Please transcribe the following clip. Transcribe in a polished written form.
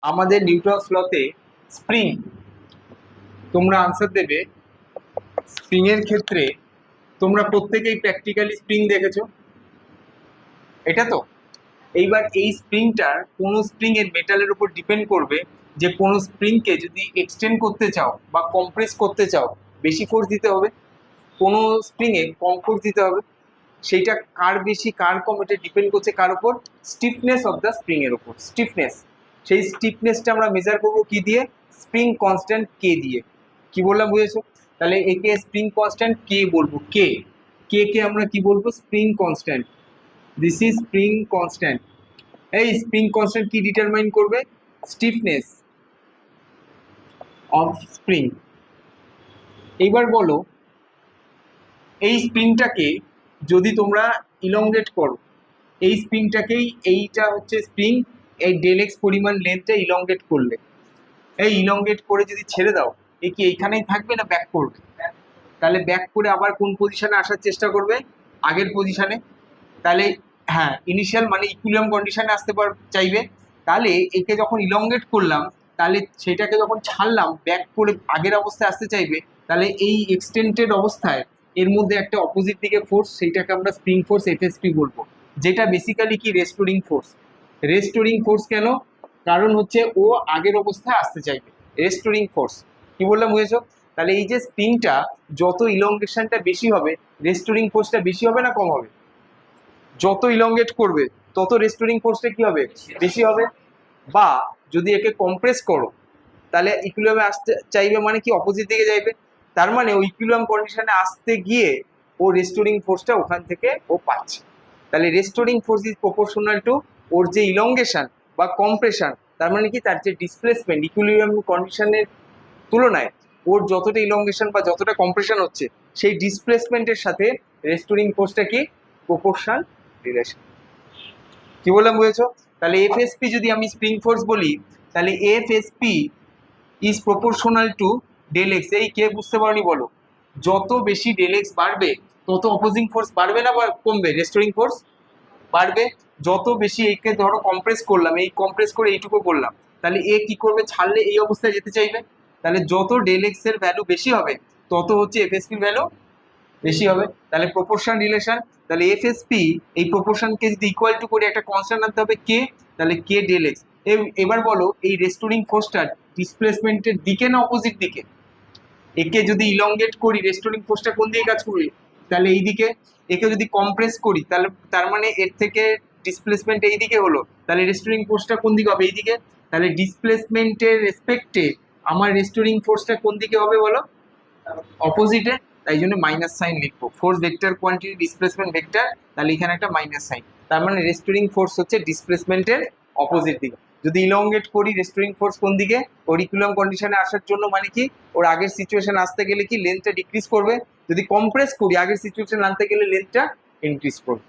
আমাদের Newton's লতে spring, তোমরা answer দেবে। স্প্রিং এর ক্ষেত্রে তোমরা প্রত্যেকেই প্র্যাকটিক্যালি স্প্রিং দেখেছো, এটা তো। এইবার এই স্প্রিংটার কোনো স্প্রিং এর মেটালের উপর ডিপেন্ড করবে যে কোনো স্প্রিংকে যদি এক্সটেন্ড করতে চাও বা কম্প্রেস করতে চাও বেশি ফোর্স দিতে হবে, কোনো স্প্রিংয়ে কম ফোর্স দিতে হবে। সেইটা কার বেশি কার কম এটা ডিপেন্ড করছে কার উপর? স্টিফনেস অফ দ্য স্প্রিং এর উপর। স্টিফনেস, সেই স্টিফনেসটা আমরা মেজার করবো কি দিয়ে? স্প্রিং কনস্ট্যান্ট কে দিয়ে। কি বললাম বুঝেছো? তাহলে একে স্প্রিং কনস্ট্যান্ট কে বলবো। কে কে কে আমরা কি বলবো? Spring constant. This is spring constant. এই স্প্রিং কনস্ট্যান্ট কি ডিটারমাইন করবে? Stiffness of spring. এইবার বলো, এই স্প্রিংটাকে যদি তোমরা ইলংগেট করো, এই স্প্রিংটাকেই, এইটা হচ্ছে স্প্রিং, এই ডেল এক্স পরিমাণ লেন্থটা ইলংগেট করলে, এই ইলংগেট করে যদি ছেড়ে দাও, এ কি এইখানেই থাকবে না ব্যাক করবে? তাহলে ব্যাক করে আবার কোন পজিশনে আসার চেষ্টা করবে? আগের পজিশনে। তাহলে হ্যাঁ, ইনিশিয়াল মানে ইকুইলিব্রিয়াম কন্ডিশনে আসতে চাইবে। তাহলে একে যখন ইলংগেট করলাম, তাহলে সেটাকে যখন ছাড়লাম ব্যাক করে আগের অবস্থায় আসতে চাইবে। তাহলে এই এক্সটেন্ডেড অবস্থায় এর মধ্যে একটা অপোজিট দিকে ফোর্স, সেইটাকে আমরা স্প্রিং ফোর্স এফএসপি বলবো, যেটা বেসিক্যালি কি রেস্টোরিং ফোর্স। রেস্টোরিং ফোর্স কেন? কারণ হচ্ছে ও আগের অবস্থায় আসতে চাইবে। রেস্টোরিং ফোর্স কি বললাম বুঝেছো? তাহলে এই যে স্প্রিংটা যত ইলংগেশনটা বেশি হবে, রেস্টোরিং ফোর্সটা বেশি হবে না কম হবে? যত ইলংগেট করবে তত রেস্টোরিং ফোর্সটা কি হবে? বেশি হবে। বা যদি একে কম্প্রেস করো, তাহলে ইকুইলিব্রিয়ামে আসতে চাইবে মানে কি অপোজিট দিকে যাইবে। তার মানে ওই ইকুইলিব্রিয়াম কন্ডিশনে আসতে গিয়ে ও রেস্টোরিং ফোর্সটা ওখান থেকে ও পাচ্ছে। তাহলে restoring force is proportional to ওর যে ইলংগেশন বা কম্প্রেশন। তার মানে কি তার যে ডিসপ্লেসমেন্ট ইকুইলিব্রিয়াম কন্ডিশনের তুলনায় ওর যতটা ইলংগেশন বা যতটা কম্প্রেশন হচ্ছে, সেই ডিসপ্লেসমেন্টের সাথে রেস্টোরিং ফোর্সটা কি প্রপোর্শনাল রিলেশন। কি বললাম বুঝেছো? তাহলে এফএসপি যদি আমি স্প্রিং ফোর্স বলি, তাহলে FSP is proportional to del X. এই কে বুঝতে পারোনি বলো? যত বেশি ডেল এক্স বাড়বে তত অপোজিং ফোর্স বাড়বে না বা কমবে? রেস্টোরিং ফোর্স বাড়বে। যত বেশি একে ধরো কম্প্রেস করলাম, এই কম্প্রেস করে এইটুকু করলাম, তাহলে এ কি করবে? ছাড়লে এই অবস্থায় যেতে চাইবে। তাহলে যত ডেল এক্স এর ভ্যালু বেশি হবে তত হচ্ছে এফএসপির ভ্যালু বেশি হবে। তাহলে প্রপোর্শন রিলেশন। তাহলে এফএসপি এই প্রপোর্শনকে যদি ইকুয়াল টু করে একটা কনস্ট্যান্ট আনতে হবে কে, তাহলে কে ডেল এক্স। এবার বলো এই রেস্টোরিং ফোর্সটার ডিসপ্লেসমেন্টের দিকে না অপোজিট দিকে? একে যদি ইলংগেট করি রেস্টোরিং ফোর্সটা কোন দিকে কাজ করবে? তাহলে এই দিকে। একে যদি কম্প্রেস করি তাহলে তার মানে এর থেকে ডিসপ্লেসমেন্ট এই দিকে হলো, তাহলে রেস্টোরিং ফোর্সটা কোন দিকে হবে? এই দিকে। তাহলে ডিসপ্লেসমেন্টের রেসপেক্টে আমার রেস্টোরিং ফোর্সটা কোন দিকে হবে বলো? অপোজিটে। তাই জন্য মাইনাস সাইন লিখবো। Force vector quantity displacement vector, তাহলে এখানে একটা মাইনাস সাইন। তার মানে রেস্টোরিং ফোর্স হচ্ছে ডিসপ্লেসমেন্টের অপোজিট দিকে। যদি ইলংগেট করি রেস্টোরিং ফোর্স কোন দিকে? ওর ইকুইলিব্রিয়াম কন্ডিশনে আসার জন্য মানে কি ওর আগের সিচুয়েশন আসতে গেলে কি লেন্থটা ডিক্রিজ করবে। যদি কম্প্রেস করি আগের সিচুয়েশন আনতে গেলে লেন্থটা ইনক্রিজ করবে।